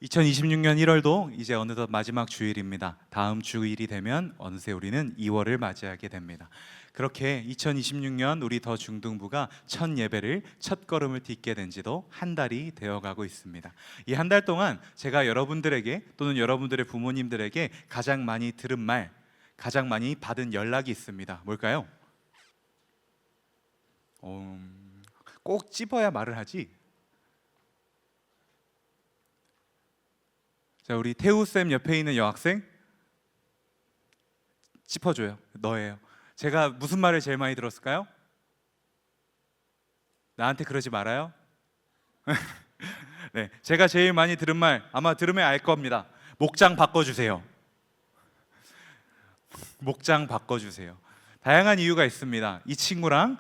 2026년 1월도 이제 어느덧 마지막 주일입니다. 다음 주일이 되면 어느새 우리는 2월을 맞이하게 됩니다. 그렇게 2026년 우리 더 중등부가 첫 예배를 첫 걸음을 딛게 된 지도 한 달이 되어가고 있습니다. 이 한 달 동안 제가 여러분들에게 또는 여러분들의 부모님들에게 가장 많이 들은 말, 가장 많이 받은 연락이 있습니다. 뭘까요? 꼭 찝어야 말을 하지. 자, 우리 태우쌤 옆에 있는 여학생 짚어줘요. 너예요. 제가 무슨 말을 제일 많이 들었을까요? 나한테 그러지 말아요. 네, 제가 제일 많이 들은 말 아마 들으면 알 겁니다. 목장 바꿔주세요. 목장 바꿔주세요. 다양한 이유가 있습니다. 이 친구랑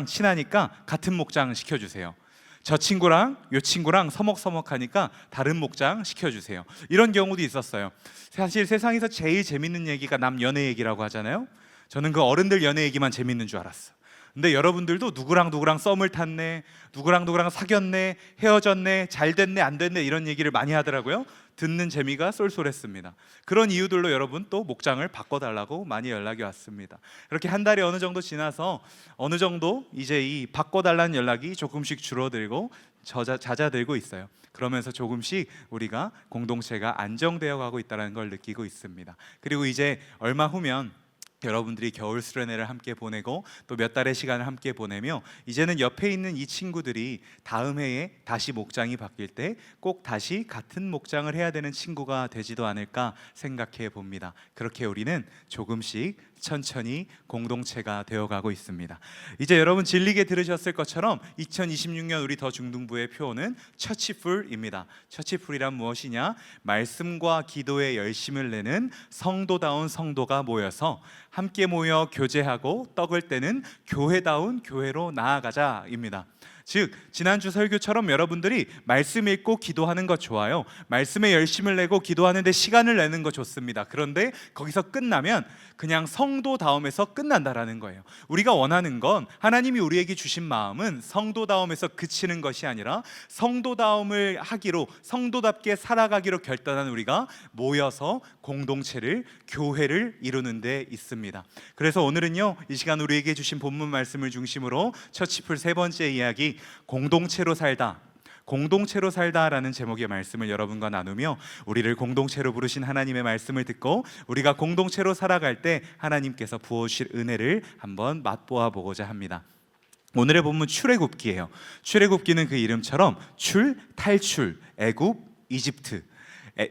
친하니까 같은 목장 시켜주세요. 저 친구랑 이 친구랑 서먹서먹하니까 다른 목장 시켜주세요. 이런 경우도 있었어요. 사실 세상에서 제일 재밌는 얘기가 남 연애 얘기라고 하잖아요. 저는 그 어른들 연애 얘기만 재밌는 줄 알았어. 근데 여러분들도 누구랑 썸을 탔네, 누구랑 사귀었네, 헤어졌네, 잘 됐네, 안 됐네 이런 얘기를 많이 하더라고요. 듣는 재미가 쏠쏠했습니다. 그런 이유들로 여러분 또 목장을 바꿔달라고 많이 연락이 왔습니다. 이렇게 한 달이 어느 정도 지나서 어느 정도 이제 이 바꿔달라는 연락이 조금씩 줄어들고 잦아들고 있어요. 그러면서 조금씩 우리가 공동체가 안정되어 가고 있다는 걸 느끼고 있습니다. 그리고 이제 얼마 후면 여러분들이 겨울 수련회를 함께 보내고 또 몇 달의 시간을 함께 보내며 이제는 옆에 있는 이 친구들이 다음 해에 다시 목장이 바뀔 때 꼭 다시 같은 목장을 해야 되는 친구가 되지도 않을까 생각해 봅니다. 그렇게 우리는 조금씩 천천히 공동체가 되어가고 있습니다. 이제 여러분 진리게 들으셨을 것처럼 2026년 우리 더 중등부의 표어는 처치풀입니다. 처치풀이란 무엇이냐? 말씀과 기도에 열심을 내는 성도다운 성도가 모여서 함께 모여 교제하고 떡을 떼는 교회다운 교회로 나아가자입니다. 즉 지난주 설교처럼 여러분들이 말씀 읽고 기도하는 것 좋아요. 말씀에 열심을 내고 기도하는데 시간을 내는 거 좋습니다. 그런데 거기서 끝나면 그냥 성도다움에서 끝난다라는 거예요. 우리가 원하는 건 하나님이 우리에게 주신 마음은 성도다움에서 그치는 것이 아니라 성도다움을 하기로, 성도답게 살아가기로 결단한 우리가 모여서 공동체를, 교회를 이루는 데 있습니다. 그래서 오늘은요, 이 시간 우리에게 주신 본문 말씀을 중심으로 처치풀 세 번째 이야기, 공동체로 살다, 공동체로 살다라는 제목의 말씀을 여러분과 나누며 우리를 공동체로 부르신 하나님의 말씀을 듣고 우리가 공동체로 살아갈 때 하나님께서 부어주실 은혜를 한번 맛보아 보고자 합니다. 오늘의 본문 출애굽기예요. 출애굽기는 그 이름처럼 탈출, 애굽,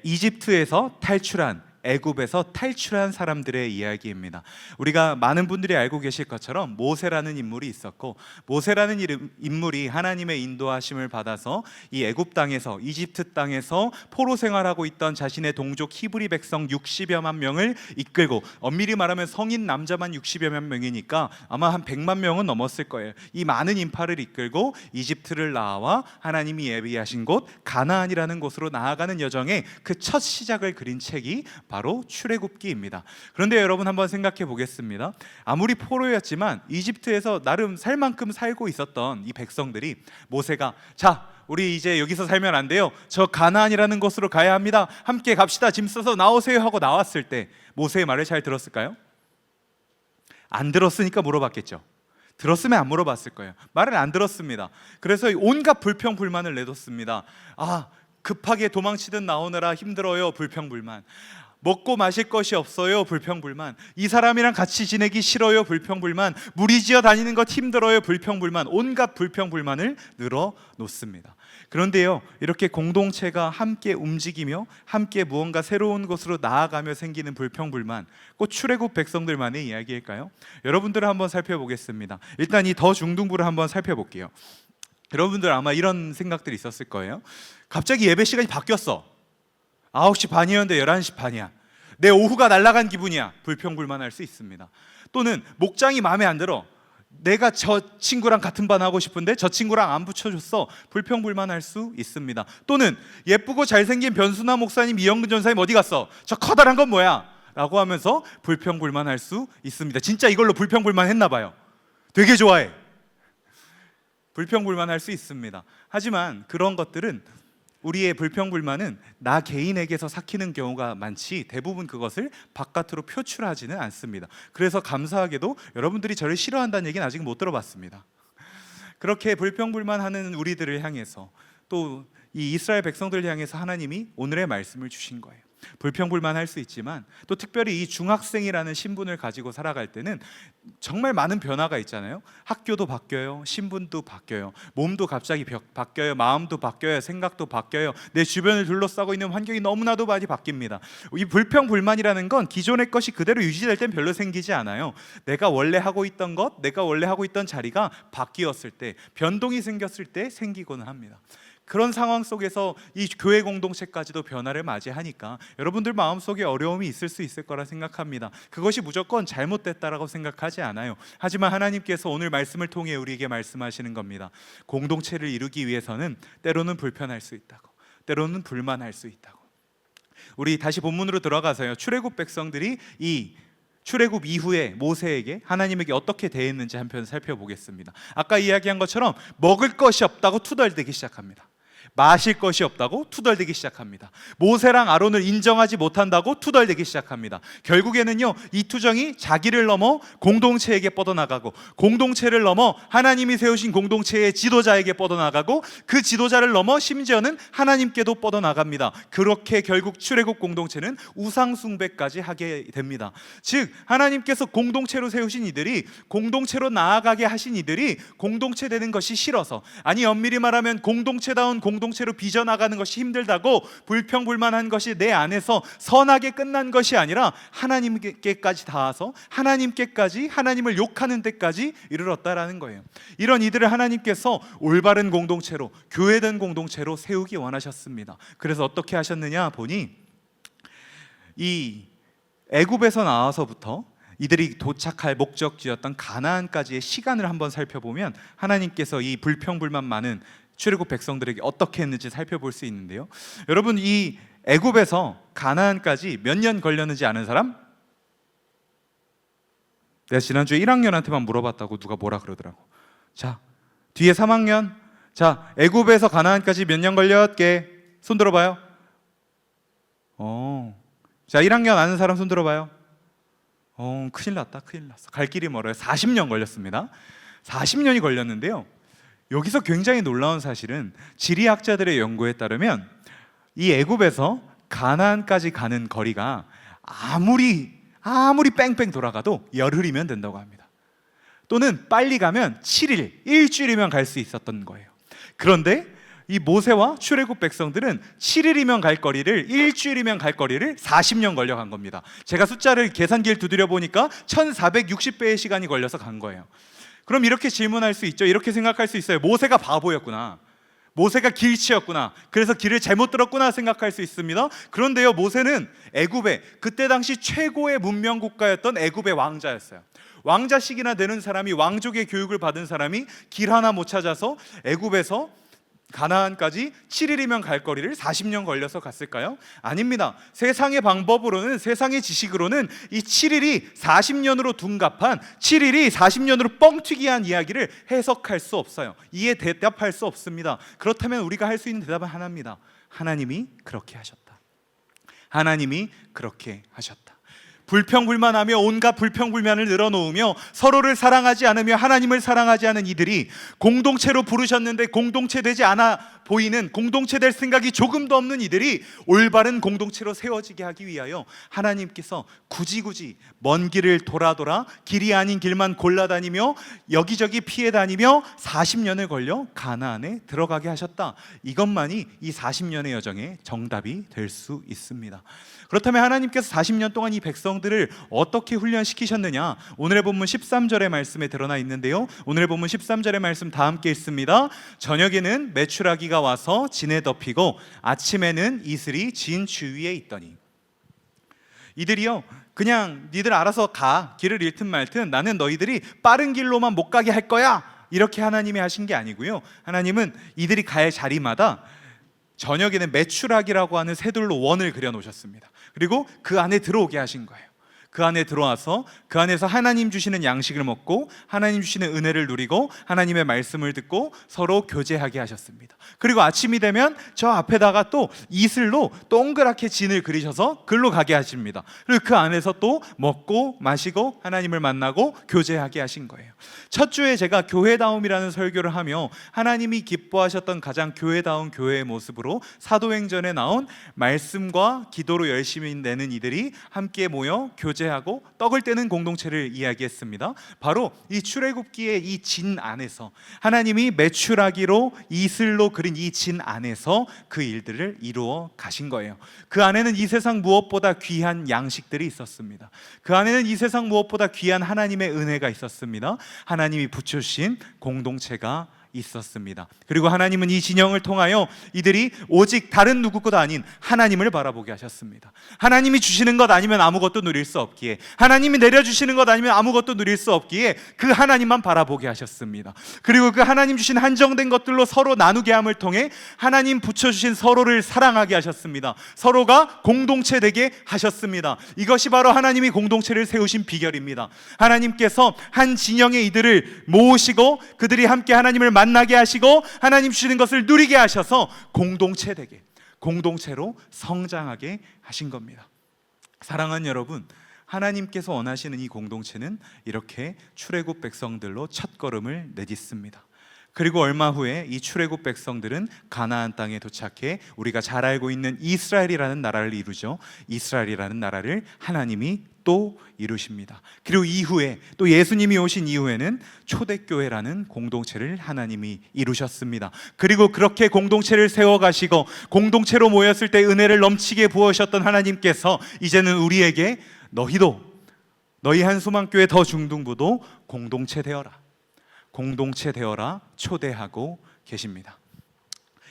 이집트에서 탈출한, 애굽에서 탈출한 사람들의 이야기입니다. 우리가 많은 분들이 알고 계실 것처럼 모세라는 인물이 있었고, 모세라는 인물이 하나님의 인도하심을 받아서 이 애굽 땅에서, 이집트 땅에서 포로 생활하고 있던 자신의 동족 히브리 백성 60여만 명을 이끌고, 엄밀히 말하면 성인 남자만 60여만 명이니까 아마 한 100만 명은 넘었을 거예요. 이 많은 인파를 이끌고 이집트를 나와 하나님이 예비하신 곳 가나안이라는 곳으로 나아가는 여정의 그 첫 시작을 그린 책이 바로 출애굽기입니다. 그런데 여러분 한번 생각해 보겠습니다. 아무리 포로였지만 이집트에서 나름 살 만큼 살고 있었던 이 백성들이 모세가 자, 우리 이제 여기서 살면 안 돼요. 저 가나안이라는 곳으로 가야 합니다. 함께 갑시다. 짐 싸서 나오세요 하고 나왔을 때 모세의 말을 잘 들었을까요? 안 들었으니까 물어봤겠죠. 들었으면 안 물어봤을 거예요. 말을 안 들었습니다. 그래서 온갖 불평 불만을 내뒀습니다. 급하게 도망치듯 나오느라 힘들어요. 불평불만. 먹고 마실 것이 없어요. 불평불만. 이 사람이랑 같이 지내기 싫어요. 불평불만. 무리지어 다니는 것 힘들어요. 불평불만. 온갖 불평불만을 늘어놓습니다. 그런데요, 이렇게 공동체가 함께 움직이며 함께 무언가 새로운 곳으로 나아가며 생기는 불평불만, 꼭 출애굽 백성들만의 이야기일까요? 여러분들을 한번 살펴보겠습니다. 일단 이 더 중등부를 한번 살펴볼게요. 여러분들 아마 이런 생각들이 있었을 거예요. 갑자기 예배 시간이 바뀌었어. 9시 반이었는데 11시 반이야. 내 오후가 날아간 기분이야. 불평불만할 수 있습니다. 또는 목장이 마음에 안 들어. 내가 저 친구랑 같은 반 하고 싶은데 저 친구랑 안 붙여줬어. 불평불만할 수 있습니다. 또는 예쁘고 잘생긴 변순아 목사님, 이영근 전사님 어디 갔어? 저 커다란 건 뭐야? 라고 하면서 불평불만할 수 있습니다. 진짜 이걸로 불평불만했나 봐요. 되게 좋아해. 불평불만할 수 있습니다. 하지만 그런 것들은 우리의 불평불만은 나 개인에게서 삭히는 경우가 많지 대부분 그것을 바깥으로 표출하지는 않습니다. 그래서 감사하게도 여러분들이 저를 싫어한다는 얘기는 아직 못 들어봤습니다. 그렇게 불평불만하는 우리들을 향해서 또 이 이스라엘 백성들을 향해서 하나님이 오늘의 말씀을 주신 거예요. 불평불만할 수 있지만 또 특별히 이 중학생이라는 신분을 가지고 살아갈 때는 정말 많은 변화가 있잖아요. 학교도 바뀌어요, 신분도 바뀌어요, 몸도 갑자기 바뀌어요, 마음도 바뀌어요, 생각도 바뀌어요. 내 주변을 둘러싸고 있는 환경이 너무나도 많이 바뀝니다. 이 불평불만이라는 건 기존의 것이 그대로 유지될 땐 별로 생기지 않아요. 내가 원래 하고 있던 것, 내가 원래 하고 있던 자리가 바뀌었을 때, 변동이 생겼을 때 생기곤 합니다. 그런 상황 속에서 이 교회 공동체까지도 변화를 맞이하니까 여러분들 마음속에 어려움이 있을 수 있을 거라 생각합니다. 그것이 무조건 잘못됐다라고 생각하지 않아요. 하지만 하나님께서 오늘 말씀을 통해 우리에게 말씀하시는 겁니다. 공동체를 이루기 위해서는 때로는 불편할 수 있다고, 때로는 불만할 수 있다고. 우리 다시 본문으로 들어가서요, 출애굽 백성들이 이 출애굽 이후에 모세에게 하나님에게 어떻게 대했는지 한편 살펴보겠습니다. 아까 이야기한 것처럼 먹을 것이 없다고 투덜대기 시작합니다. 마실 것이 없다고 투덜대기 시작합니다. 모세랑 아론을 인정하지 못한다고 투덜대기 시작합니다. 결국에는요, 이 투정이 자기를 넘어 공동체에게 뻗어나가고, 공동체를 넘어 하나님이 세우신 공동체의 지도자에게 뻗어나가고, 그 지도자를 넘어 심지어는 하나님께도 뻗어나갑니다. 그렇게 결국 출애굽 공동체는 우상 숭배까지 하게 됩니다. 즉 하나님께서 공동체로 세우신 이들이, 공동체로 나아가게 하신 이들이 공동체 되는 것이 싫어서, 아니 엄밀히 말하면 공동체다운 공동체로 빚어나가는 것이 힘들다고 불평불만한 것이 내 안에서 선하게 끝난 것이 아니라 하나님께까지 닿아서 하나님께까지, 하나님을 욕하는 데까지 이르렀다라는 거예요. 이런 이들을 하나님께서 올바른 공동체로, 교회된 공동체로 세우기 원하셨습니다. 그래서 어떻게 하셨느냐 보니, 이 애굽에서 나와서부터 이들이 도착할 목적지였던 가나안까지의 시간을 한번 살펴보면 하나님께서 이 불평불만 많은 출애굽 백성들에게 어떻게 했는지 살펴볼 수 있는데요. 여러분, 이 애굽에서 가나안까지 몇 년 걸렸는지 아는 사람? 내가 지난주에 1학년한테만 물어봤다고 누가 뭐라 그러더라고. 자, 뒤에 3학년. 자, 애굽에서 가나안까지 몇 년 걸렸게? 손 들어봐요. 자, 1학년 아는 사람 손 들어봐요. 큰일 났다, 큰일 났어. 갈 길이 멀어요. 40년 걸렸습니다. 40년이 걸렸는데요, 여기서 굉장히 놀라운 사실은 지리학자들의 연구에 따르면 이 애굽에서 가나안까지 가는 거리가 아무리 뺑뺑 돌아가도 열흘이면 된다고 합니다. 또는 빨리 가면 7일, 일주일이면 갈 수 있었던 거예요. 그런데 이 모세와 출애굽 백성들은 7일이면 갈 거리를, 일주일이면 갈 거리를 40년 걸려 간 겁니다. 제가 숫자를 계산기를 두드려 보니까 1460배의 시간이 걸려서 간 거예요. 그럼 이렇게 질문할 수 있죠. 이렇게 생각할 수 있어요. 모세가 바보였구나, 모세가 길치였구나, 그래서 길을 잘못 들었구나 생각할 수 있습니다. 그런데요, 모세는 애굽의 그때 당시 최고의 문명 국가였던 애굽의 왕자였어요. 왕자식이나 되는 사람이, 왕족의 교육을 받은 사람이 길 하나 못 찾아서 애굽에서 가나안까지 7일이면 갈 거리를 40년 걸려서 갔을까요? 아닙니다. 세상의 방법으로는, 세상의 지식으로는 이 7일이 40년으로 둔갑한, 7일이 40년으로 뻥튀기한 이야기를 해석할 수 없어요. 이에 대답할 수 없습니다. 그렇다면 우리가 할 수 있는 대답은 하나입니다. 하나님이 그렇게 하셨다. 하나님이 그렇게 하셨다. 불평불만하며 온갖 불평불만을 늘어놓으며 서로를 사랑하지 않으며 하나님을 사랑하지 않은 이들이 공동체로 부르셨는데 공동체 되지 않아 보이는, 공동체 될 생각이 조금도 없는 이들이 올바른 공동체로 세워지게 하기 위하여 하나님께서 굳이 먼 길을 돌아 길이 아닌 길만 골라다니며 여기저기 피해 다니며 40년을 걸려 가나안에 들어가게 하셨다. 이것만이 이 40년의 여정의 정답이 될 수 있습니다. 그렇다면 하나님께서 40년 동안 이 백성들을 어떻게 훈련시키셨느냐? 오늘의 본문 13절의 말씀에 드러나 있는데요, 오늘의 본문 13절의 말씀 다 함께 읽습니다. 저녁에는 메추라기가 와서 진에 덮이고 아침에는 이슬이 진 주위에 있더니. 이들이요, 그냥 니들 알아서 가, 길을 잃든 말든 나는 너희들이 빠른 길로만 못 가게 할 거야, 이렇게 하나님이 하신 게 아니고요, 하나님은 이들이 갈 자리마다 저녁에는 메추라기라고 하는 새들로 원을 그려 놓으셨습니다. 그리고 그 안에 들어오게 하신 거예요. 그 안에 들어와서 그 안에서 하나님 주시는 양식을 먹고 하나님 주시는 은혜를 누리고 하나님의 말씀을 듣고 서로 교제하게 하셨습니다. 그리고 아침이 되면 저 앞에다가 또 이슬로 동그랗게 진을 그리셔서 글로 가게 하십니다. 그리고 그 안에서 또 먹고 마시고 하나님을 만나고 교제하게 하신 거예요. 첫 주에 제가 교회다움이라는 설교를 하며 하나님이 기뻐하셨던 가장 교회다운 교회의 모습으로 사도행전에 나온 말씀과 기도로 열심히 내는 이들이 함께 모여 교제하고 떡을 떼는 공동체를 이야기했습니다. 바로 이 출애굽기의 이 진 안에서 하나님이 메추라기로 이슬로 그린 이 진 안에서 그 일들을 이루어 가신 거예요. 그 안에는 이 세상 무엇보다 귀한 양식들이 있었습니다. 그 안에는 이 세상 무엇보다 귀한 하나님의 은혜가 있었습니다. 하나님이 붙여주신 공동체가 있었습니다. 그리고 하나님은 이 진영을 통하여 이들이 오직 다른 누구도 아닌 하나님을 바라보게 하셨습니다. 하나님이 주시는 것 아니면 아무것도 누릴 수 없기에, 하나님이 내려주시는 것 아니면 아무것도 누릴 수 없기에 그 하나님만 바라보게 하셨습니다. 그리고 그 하나님 주신 한정된 것들로 서로 나누게 함을 통해 하나님 붙여주신 서로를 사랑하게 하셨습니다. 서로가 공동체 되게 하셨습니다. 이것이 바로 하나님이 공동체를 세우신 비결입니다. 하나님께서 한 진영의 이들을 모으시고 그들이 함께 하나님을 만나게 하시고 하나님 주시는 것을 누리게 하셔서 공동체 되게, 공동체로 성장하게 하신 겁니다. 사랑하는 여러분, 하나님께서 원하시는 이 공동체는 이렇게 출애굽 백성들로 첫걸음을 내딛습니다. 그리고 얼마 후에 이 출애굽 백성들은 가나안 땅에 도착해 우리가 잘 알고 있는 이스라엘이라는 나라를 이루죠. 이스라엘이라는 나라를 하나님이 또 이루십니다. 그리고 이후에 또 예수님이 오신 이후에는 초대교회라는 공동체를 하나님이 이루셨습니다. 그리고 그렇게 공동체를 세워가시고 공동체로 모였을 때 은혜를 넘치게 부으셨던 하나님께서 이제는 우리에게 너희 한소망교회 더 중등부도 공동체 되어라, 공동체 되어라 초대하고 계십니다.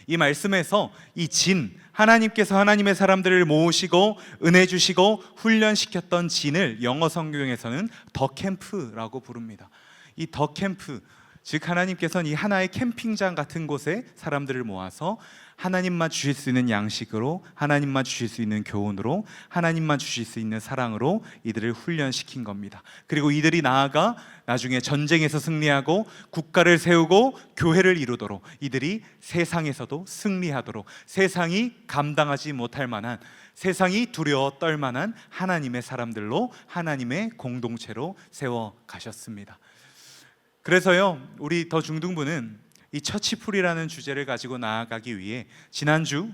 이 말씀에서 이 진, 하나님께서 하나님의 사람들을 모으시고 은혜 주시고 훈련시켰던 진을 영어 성경에서는 더 캠프라고 부릅니다. 이 더 캠프, 즉 하나님께서는 이 하나의 캠핑장 같은 곳에 사람들을 모아서 하나님만 주실 수 있는 양식으로, 하나님만 주실 수 있는 교훈으로, 하나님만 주실 수 있는 사랑으로 이들을 훈련시킨 겁니다. 그리고 이들이 나아가 나중에 전쟁에서 승리하고 국가를 세우고 교회를 이루도록, 이들이 세상에서도 승리하도록, 세상이 감당하지 못할 만한, 세상이 두려워 떨 만한 하나님의 사람들로, 하나님의 공동체로 세워 가셨습니다. 그래서요, 우리 더 중등부는 이 처치풀이라는 주제를 가지고 나아가기 위해 지난주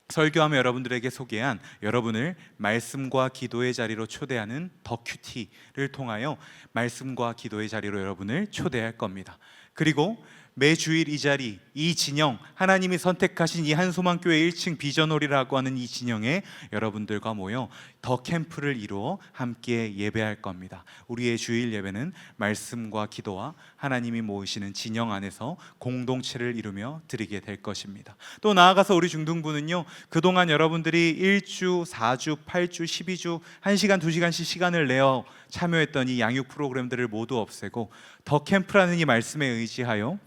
설교하며 여러분들에게 소개한 여러분을 말씀과 기도의 자리로 초대하는 더 큐티를 통하여 말씀과 기도의 자리로 여러분을 초대할 겁니다. 그리고 매주일 이 자리, 이 진영, 하나님이 선택하신 이 한소망교회 1층 비전홀이라고 하는 이 진영에 여러분들과 모여 더 캠프를 이루어 함께 예배할 겁니다. 우리의 주일 예배는 말씀과 기도와 하나님이 모으시는 진영 안에서 공동체를 이루며 드리게 될 것입니다. 또 나아가서 우리 중등부는요, 그동안 여러분들이 1주, 4주, 8주, 12주 1시간, 2시간씩 시간을 내어 참여했던 이 양육 프로그램들을 모두 없애고 더 캠프라는 이 말씀에 의지하여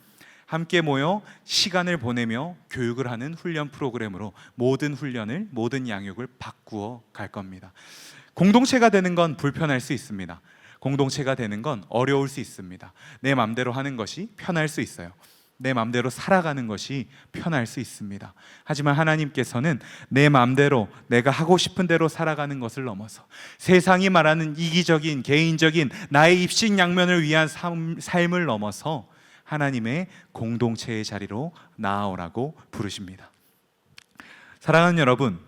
함께 모여 시간을 보내며 교육을 하는 훈련 프로그램으로 모든 훈련을, 모든 양육을 바꾸어 갈 겁니다. 공동체가 되는 건 불편할 수 있습니다. 공동체가 되는 건 어려울 수 있습니다. 내 맘대로 하는 것이 편할 수 있어요. 내 맘대로 살아가는 것이 편할 수 있습니다. 하지만 하나님께서는 내 맘대로 내가 하고 싶은 대로 살아가는 것을 넘어서 세상이 말하는 이기적인, 개인적인 나의 입신양면을 위한 삶을 넘어서 하나님의 공동체의 자리로 나아오라고 부르십니다. 사랑하는 여러분,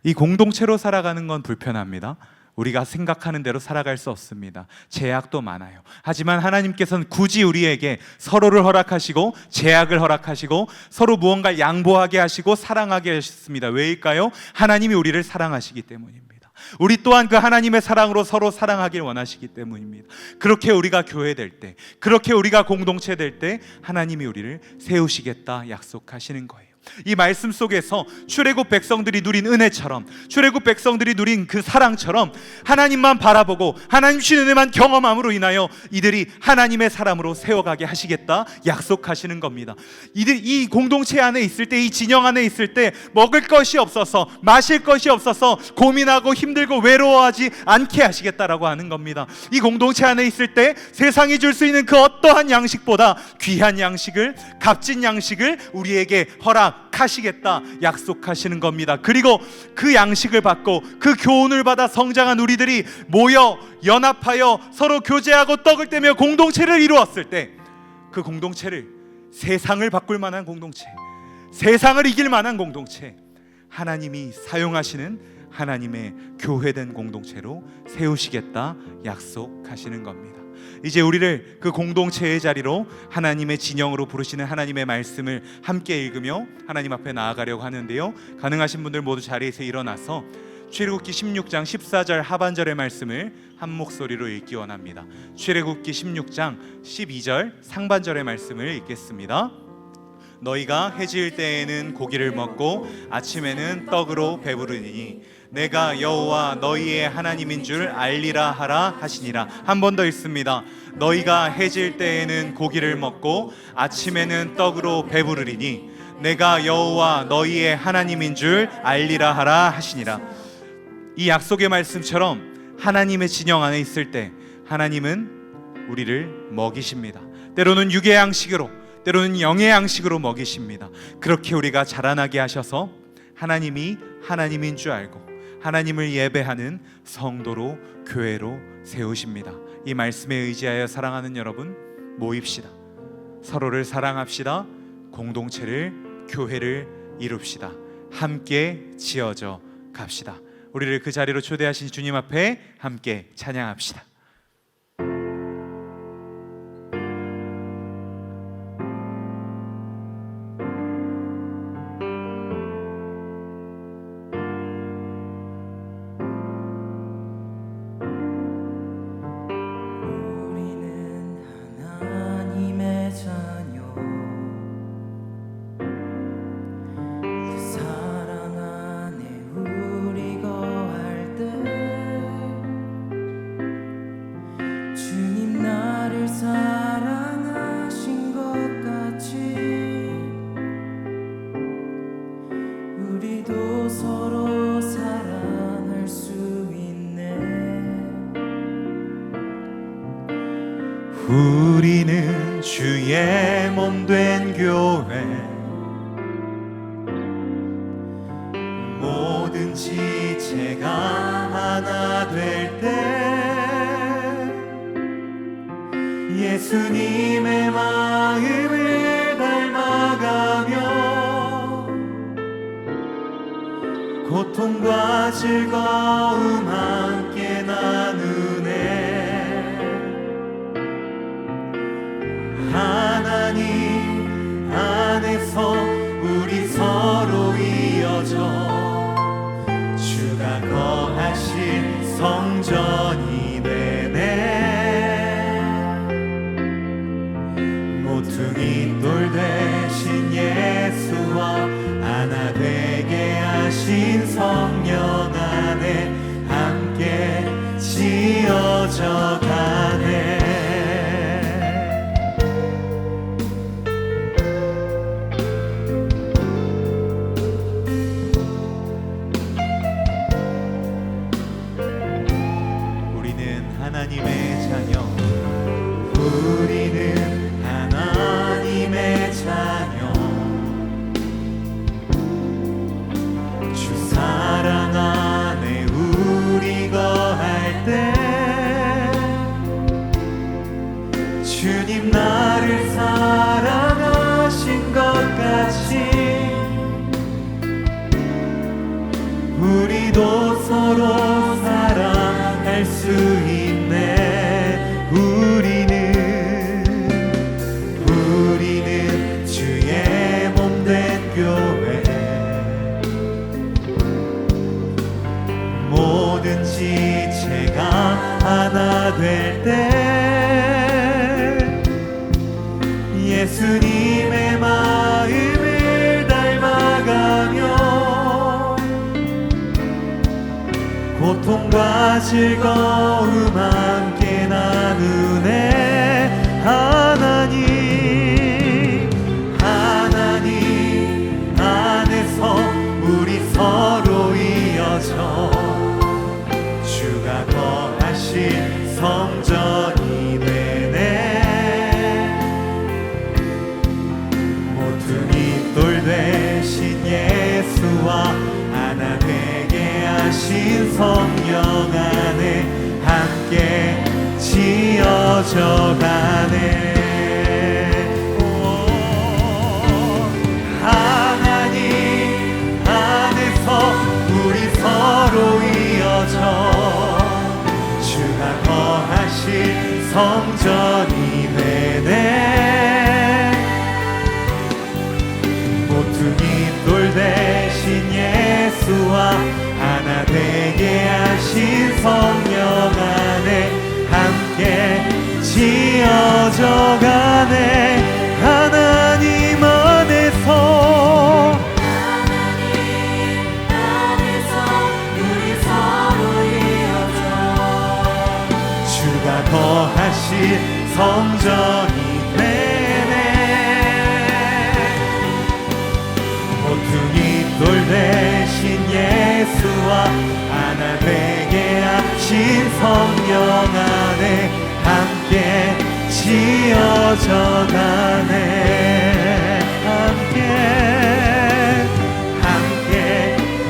이 공동체로 살아가는 건 불편합니다. 우리가 생각하는 대로 살아갈 수 없습니다. 제약도 많아요. 하지만 하나님께서는 굳이 우리에게 서로를 허락하시고 제약을 허락하시고 서로 무언가 양보하게 하시고 사랑하게 하셨습니다. 왜일까요? 하나님이 우리를 사랑하시기 때문입니다. 우리 또한 그 하나님의 사랑으로 서로 사랑하길 원하시기 때문입니다. 그렇게 우리가 교회될 때, 그렇게 우리가 공동체 될 때 하나님이 우리를 세우시겠다 약속하시는 거예요. 이 말씀 속에서 출애굽 백성들이 누린 은혜처럼, 출애굽 백성들이 누린 그 사랑처럼 하나님만 바라보고 하나님 주신 은혜만 경험함으로 인하여 이들이 하나님의 사람으로 세워가게 하시겠다 약속하시는 겁니다. 이들 이 공동체 안에 있을 때, 이 진영 안에 있을 때 먹을 것이 없어서, 마실 것이 없어서 고민하고 힘들고 외로워하지 않게 하시겠다라고 하는 겁니다. 이 공동체 안에 있을 때 세상이 줄 수 있는 그 어떠한 양식보다 귀한 양식을, 값진 양식을 우리에게 허락하시겠다 약속하시는 겁니다. 그리고 그 양식을 받고 그 교훈을 받아 성장한 우리들이 모여 연합하여 서로 교제하고 떡을 떼며 공동체를 이루었을 때, 그 공동체를 세상을 바꿀 만한 공동체, 세상을 이길 만한 공동체, 하나님이 사용하시는 하나님의 교회된 공동체로 세우시겠다 약속하시는 겁니다. 이제 우리를 그 공동체의 자리로 하나님의 진영으로 부르시는 하나님의 말씀을 함께 읽으며 하나님 앞에 나아가려고 하는데요, 가능하신 분들 모두 자리에서 일어나서 출애굽기 16장 14절 하반절의 말씀을 한 목소리로 읽기 원합니다. 출애굽기 16장 12절 상반절의 말씀을 읽겠습니다. 너희가 해질 때에는 고기를 먹고 아침에는 떡으로 배부르니 내가 여호와 너희의 하나님인 줄 알리라 하라 하시니라. 한 번 더 읽습니다. 너희가 해질 때에는 고기를 먹고 아침에는 떡으로 배부르리니 내가 여호와 너희의 하나님인 줄 알리라 하라 하시니라. 이 약속의 말씀처럼 하나님의 진영 안에 있을 때 하나님은 우리를 먹이십니다. 때로는 육의 양식으로, 때로는 영의 양식으로 먹이십니다. 그렇게 우리가 자라나게 하셔서 하나님이 하나님인 줄 알고 하나님을 예배하는 성도로, 교회로 세우십니다. 이 말씀에 의지하여 사랑하는 여러분, 모입시다. 서로를 사랑합시다. 공동체를, 교회를 이룹시다. 함께 지어져 갑시다. 우리를 그 자리로 초대하신 주님 앞에 함께 찬양합시다. 우리는 주의 몸된 교회, 모든 지체가 하나 될 때 예수님의 마음을 닮아가며 고통과 즐거움 함께 나누네. 하나님 안에서 우리 서로 이어져 주가 거하실 성전이 되네. 모퉁이 돌 되신 예수와 하나 되게 하신 성령 안에 함께 지어져 가네. 하나님의 자녀, 우리는 하나님의 자녀, 주 사랑 안에 우리 거할 때 주님 나를 사랑하신 것 같이 우리도 서로 사랑할 수 있네. 우리는 주의 몸된 교회, 모든 지체가 하나 될 때 예수님의 마음을 닮아 고통과 즐거움 함께 나누네. 하나님 안에서 우리 서로 이어져 주가 거하신 성전이 되네. 모퉁이 돌 되신 예수와 하나 되게 하신 성령 안에 함께 지어져 가네. 하나님 안에서 우리 서로 이어져 주가 거하신 성전이 되네. 모퉁이 돌 대신 예수와 하나 되게 하신 성령 안에 함께 지어져 가네. 하나님 안에서 우리 서로 이어져 주가 거하신 성전이 되네. 모퉁이 돌 대신 예수와 하나 되게 하신 성령 안에 함께 지어져 가네. 함께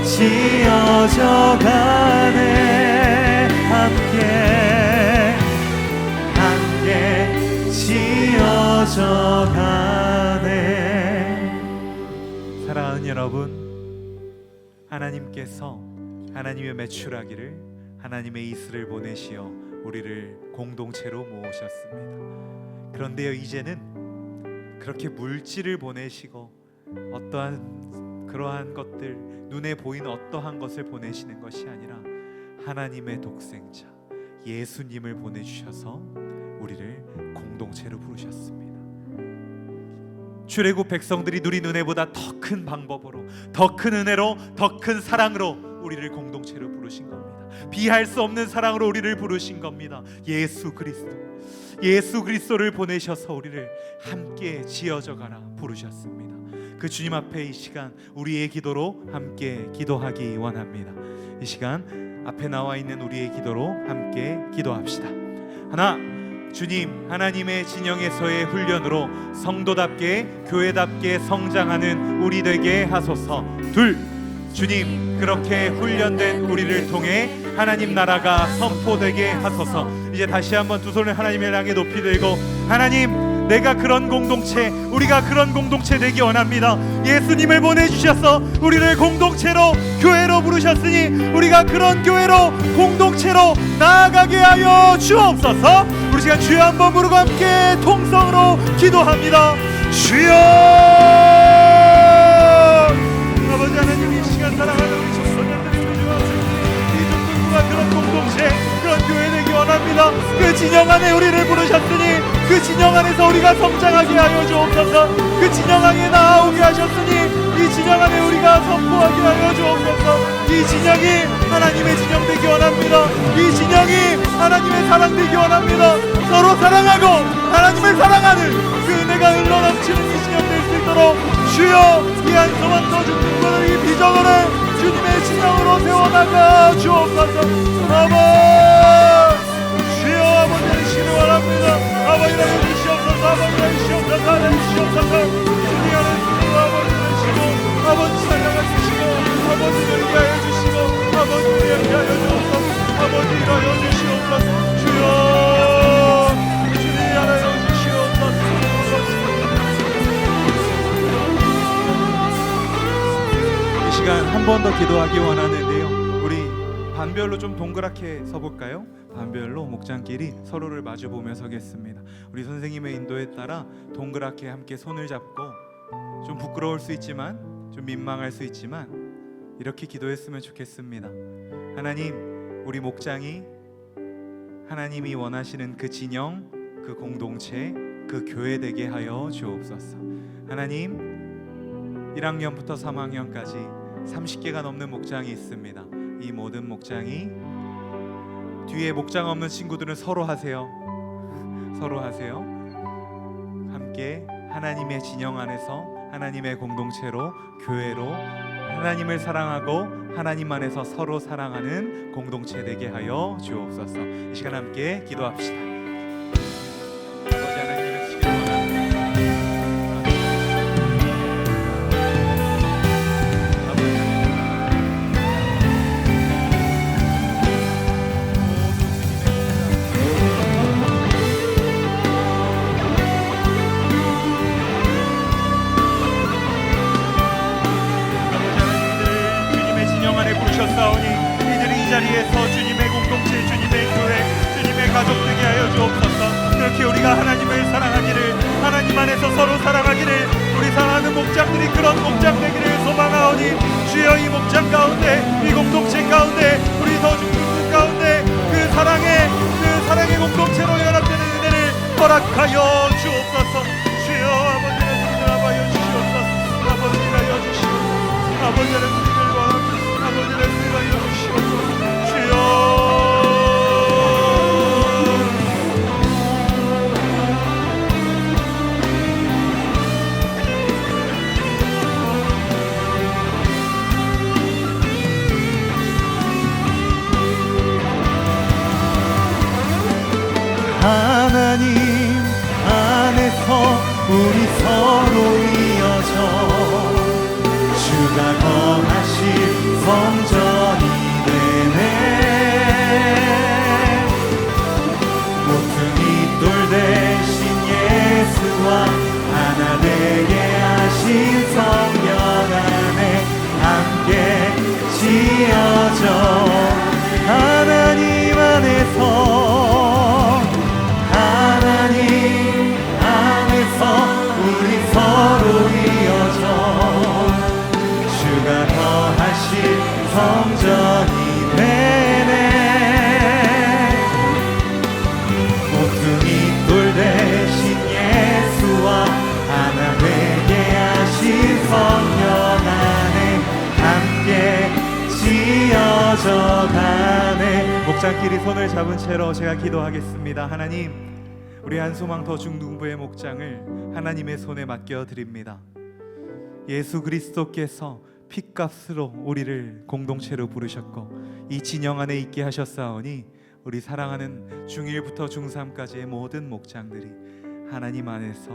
지어져 가네. 함께 지어져 가네. 사랑하는 여러분, 하나님께서 하나님의 매출하기를 하나님의 이슬을 보내시어 우리를 공동체로 모으셨습니다. 그런데요, 이제는 그렇게 물질을 보내시고 어떠한 그러한 것들, 눈에 보이는 어떠한 것을 보내시는 것이 아니라 하나님의 독생자 예수님을 보내주셔서 우리를 공동체로 부르셨습니다. 출애굽 백성들이 누린 은혜보다 더 큰 방법으로, 더 큰 은혜로, 더 큰 사랑으로 우리를 공동체로 부르신 겁니다. 비할 수 없는 사랑으로 우리를 부르신 겁니다. 예수 그리스도를 보내셔서 우리를 함께 지어져 가라 부르셨습니다. 그 주님 앞에 이 시간 우리의 기도로 함께 기도하기 원합니다. 이 시간 앞에 나와 있는 우리의 기도로 함께 기도합시다. 하나, 주님, 하나님의 진영에서의 훈련으로 성도답게 교회답게 성장하는 우리 되게 하소서. 둘, 주님, 그렇게 훈련된 우리를 통해 하나님 나라가 선포되게 하소서. 이제 다시 한번 두 손을 하나님을 향해 높이 들고, 하나님, 내가 그런 공동체, 우리가 그런 공동체 되기 원합니다. 예수님을 보내주셔서 우리를 공동체로, 교회로 부르셨으니 우리가 그런 교회로, 공동체로 나아가게 하여 주옵소서. 우리 시간 주여 한번 부르고 함께 통성으로 기도합니다. 주여! 아버지 하나님, 이 시간 사랑하는 우리 청소년들이 이 종들과 그런 공동체, 그런 교회 되기 원합니다. 그 진영 안에 우리를 부르셨으니 그 진영 안에서 우리가 성장하게 하여 주옵소서. 그 진영 안에 나아오게 하셨으니 이 진영 안에 우리가 선포하게 하여 주옵소서. 이 진영이 하나님의 진영 되기 원합니다. 이 진영이 하나님의 사랑 되기 원합니다. 서로 사랑하고 하나님을 사랑하는 그 은혜가 흘러넘치는 이 진영 될 수 있도록 주여, 이 한소만 더 죽는 것을, 이 비전을 주님의 진영으로 세워나가 주옵소서. 아버지, 주여, 아버지의 신을 원합니다. 아버지라고 주시옵소서. 아버지라고 주시옵소서. 하나님 주시옵소서. 주님 안에 주시고 아버지를 주시고 아버지 살려가 주시고 아버지를 위하여 주시고 아버지를 위하여 주옵소서. 아버지 일하여 주시옵소서. 주여, 주님 하나여 주시옵소서. 이 시간 한 번 더 기도하기 원하는데요, 우리 반별로 좀 동그랗게 서볼까요? 반별로 목장끼리 서로를 마주보며 서겠습니다. 우리 선생님의 인도에 따라 동그랗게 함께 손을 잡고, 좀 부끄러울 수 있지만, 좀 민망할 수 있지만 이렇게 기도했으면 좋겠습니다. 하나님, 우리 목장이 하나님이 원하시는 그 진영, 그 공동체, 그 교회 되게 하여 주옵소서. 하나님, 1학년부터 3학년까지 30개가 넘는 목장이 있습니다. 이 모든 목장이 뒤에 목장 없는 친구들은 서로 하세요. 서로 하세요. 함께 하나님의 진영 안에서 하나님의 공동체로 교회로 하나님을 사랑하고 하나님 안에서 서로 사랑하는 공동체 되게 하여 주옵소서. 이 시간 함께 기도합시다. 아버지 하나님의 주시기를 원합니다. 이들이 이 자리에서 주님의 공동체, 주님의 교회, 주님의 가족 되게 하여 주옵소서. 그렇게 우리가 하나님을 사랑하기를, 하나님 안에서 서로 사랑하기를, 우리 사랑하는 목장들이 그런 목장 되기를 소망하오니 주여 이 목장 가운데, 이 공동체 가운데, 우리 더중동부 가운데 그 사랑의 공동체로 연합되는 은혜를 허락하여 주옵소서. 주여 아버지를 응답하여 주시옵소서. 아버지를 하여 주시옵소서. 아버지를 우리를 원합니다. 아버지를 응답하여 주시옵소서. 주여 하나님 안에서 우리 서로 이어져 주가 거하실 성전이 되네. 모퉁이 돌 대신 예수와 하나 되게 하신 성령 안에 함께 지어져 하나님 안에서 우리 서로 이어져 주가 거하실 성전이 되네. 모퉁이 돌 대신 예수와 하나 되게 하신 성령 안에 함께 지어져 가네. 목장끼리 손을 잡은 채로 제가 기도하겠습니다. 하나님, 우리 한소망 더중동부의 목장을 하나님의 손에 맡겨드립니다. 예수 그리스도께서 핏값으로 우리를 공동체로 부르셨고 이 진영 안에 있게 하셨사오니 우리 사랑하는 중1부터 중3까지의 모든 목장들이 하나님 안에서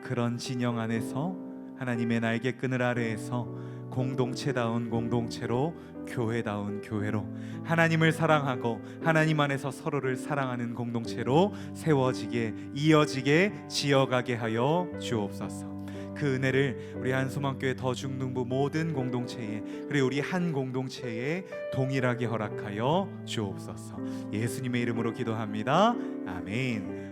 그런 진영 안에서 하나님의 날개끈을 아래에서 공동체다운 공동체로 교회다운 교회로 하나님을 사랑하고 하나님 안에서 서로를 사랑하는 공동체로 세워지게 이어지게 지어가게 하여 주옵소서. 그 은혜를 우리 한소망교회 더중동부 모든 공동체에 그리고 우리 한 공동체에 동일하게 허락하여 주옵소서. 예수님의 이름으로 기도합니다. 아멘.